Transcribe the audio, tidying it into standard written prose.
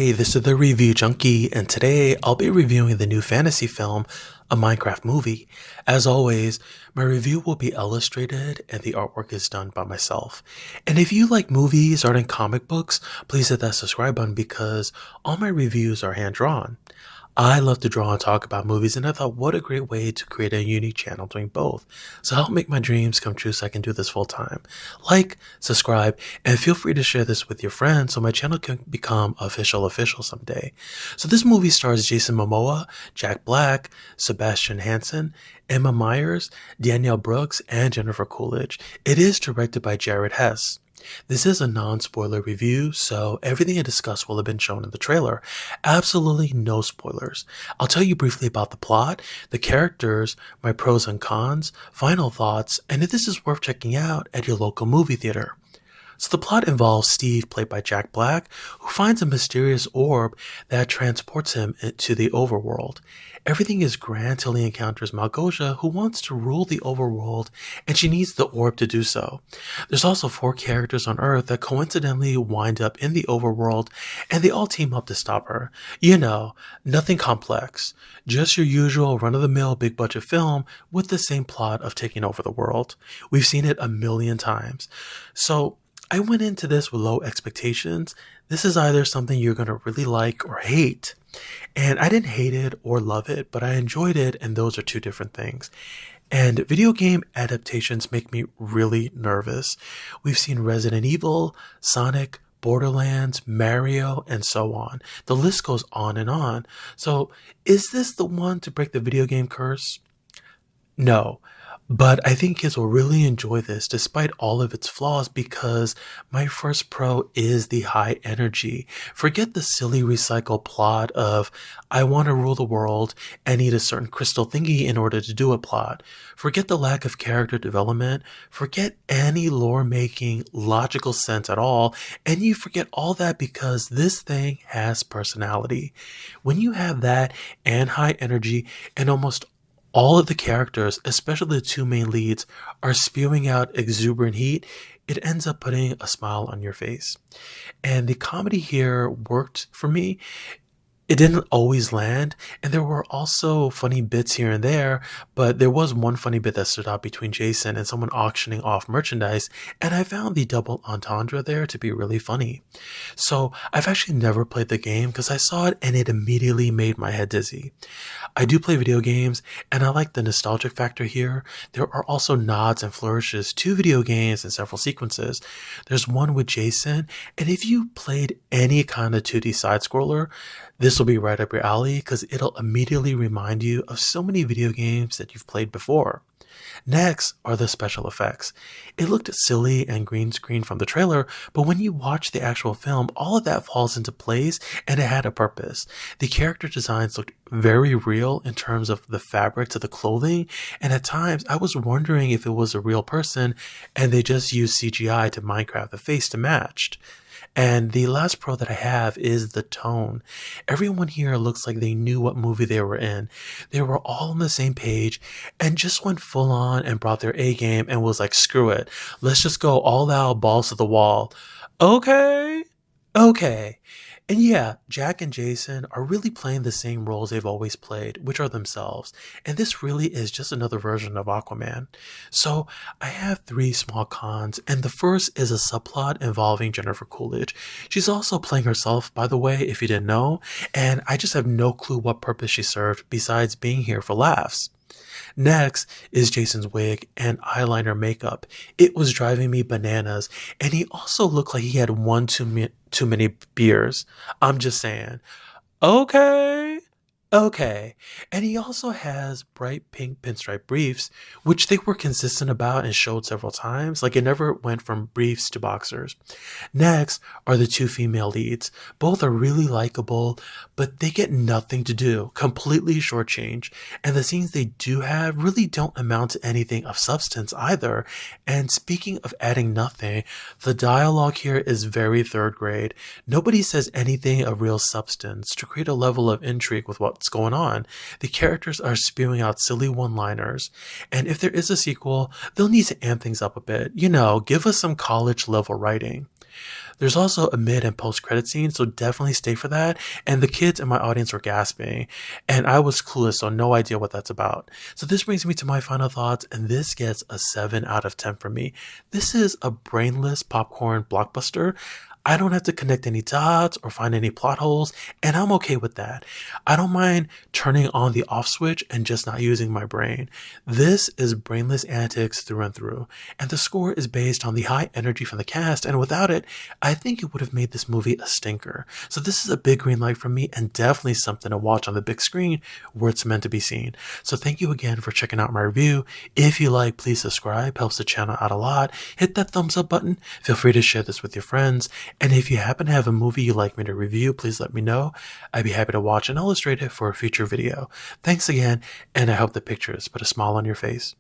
Hey, this is the Review Junkie, and today I'll be reviewing the new fantasy film, A Minecraft Movie. As always, my review will be illustrated and the artwork is done by myself. And if you like movies, art, and comic books, please hit that subscribe button because all my reviews are hand-drawn. I love to draw and talk about movies, and I thought what a great way to create a unique channel doing both. So help make my dreams come true so I can do this full time. Like, subscribe, and feel free to share this with your friends so my channel can become official someday. So this movie stars Jason Momoa, Jack Black, Sebastian Hansen, Emma Myers, Danielle Brooks, and Jennifer Coolidge. It is directed by Jared Hess. This is a non-spoiler review, so everything I discuss will have been shown in the trailer. Absolutely no spoilers. I'll tell you briefly about the plot, the characters, my pros and cons, final thoughts, and if this is worth checking out at your local movie theater. So the plot involves Steve, played by Jack Black, who finds a mysterious orb that transports him to the overworld. Everything is grand till he encounters Malgosia, who wants to rule the overworld, and she needs the orb to do so. There's also 4 characters on Earth that coincidentally wind up in the overworld, and they all team up to stop her. You know, nothing complex. Just your usual run-of-the-mill big-budget film with the same plot of taking over the world. We've seen it a million times. So I went into this with low expectations. This is either something you're going to really like or hate. And I didn't hate it or love it, but I enjoyed it, and those are two different things. And video game adaptations make me really nervous. We've seen Resident Evil, Sonic, Borderlands, Mario, and so on. The list goes on and on. So is this the one to break the video game curse? No. But I think kids will really enjoy this despite all of its flaws because my first pro is the high energy. Forget the silly recycled plot of I want to rule the world and need a certain crystal thingy in order to do a plot. Forget the lack of character development. Forget any lore making logical sense at all. And you forget all that because this thing has personality. When you have that and high energy and almost all of the characters, especially the 2 main leads, are spewing out exuberant heat, it ends up putting a smile on your face. And the comedy here worked for me. It didn't always land, and there were also funny bits here and there, but there was one funny bit that stood out between Jason and someone auctioning off merchandise, and I found the double entendre there to be really funny. So I've actually never played the game because I saw it and it immediately made my head dizzy. I do play video games, and I like the nostalgic factor here. There are also nods and flourishes to video games in several sequences. There's one with Jason, and if you played any kind of 2D side-scroller, this will be right up your alley because it'll immediately remind you of so many video games that you've played before. Next are the special effects. It looked silly and green screen from the trailer, but when you watch the actual film, all of that falls into place and it had a purpose. The character designs looked very real in terms of the fabric to the clothing, and at times I was wondering if it was a real person and they just used CGI to Minecraft the face to match. And the last pro that I have is the tone. Everyone here looks like they knew what movie they were in. They were all on the same page and just went full on and brought their A game and was like, screw it. Let's just go all out, balls to the wall. Okay. And yeah, Jack and Jason are really playing the same roles they've always played, which are themselves. And this really is just another version of Aquaman. So I have 3 small cons, and the first is a subplot involving Jennifer Coolidge. She's also playing herself, by the way, if you didn't know, and I just have no clue what purpose she served besides being here for laughs. Next is Jason's wig and eyeliner makeup. It was driving me bananas, and he also looked like he had one too many beers. I'm just saying. Okay. And he also has bright pink pinstripe briefs, which they were consistent about and showed several times. Like it never went from briefs to boxers. Next are the 2 female leads. Both are really likable, but they get nothing to do, completely shortchanged. And the scenes they do have really don't amount to anything of substance either. And speaking of adding nothing, the dialogue here is very 3rd grade. Nobody says anything of real substance to create a level of intrigue with what's going on. The characters are spewing out silly one-liners, and if there is a sequel, they'll need to amp things up a bit. You know, give us some college level writing. There's also a mid and post credit scene, so definitely stay for that. And the kids in my audience were gasping, and I was clueless, so no idea what that's about. So this brings me to my final thoughts, and this gets a 7 out of 10 for me. This is a brainless popcorn blockbuster. I don't have to connect any dots or find any plot holes, and I'm okay with that. I don't mind turning on the off switch and just not using my brain. This is brainless antics through and through, and the score is based on the high energy from the cast, and without it, I think it would have made this movie a stinker. So this is a big green light for me, and definitely something to watch on the big screen where it's meant to be seen. So thank you again for checking out my review. If you like, please subscribe, helps the channel out a lot. Hit that thumbs up button. Feel free to share this with your friends. And if you happen to have a movie you'd like me to review, please let me know. I'd be happy to watch and illustrate it for a future video. Thanks again, and I hope the pictures put a smile on your face.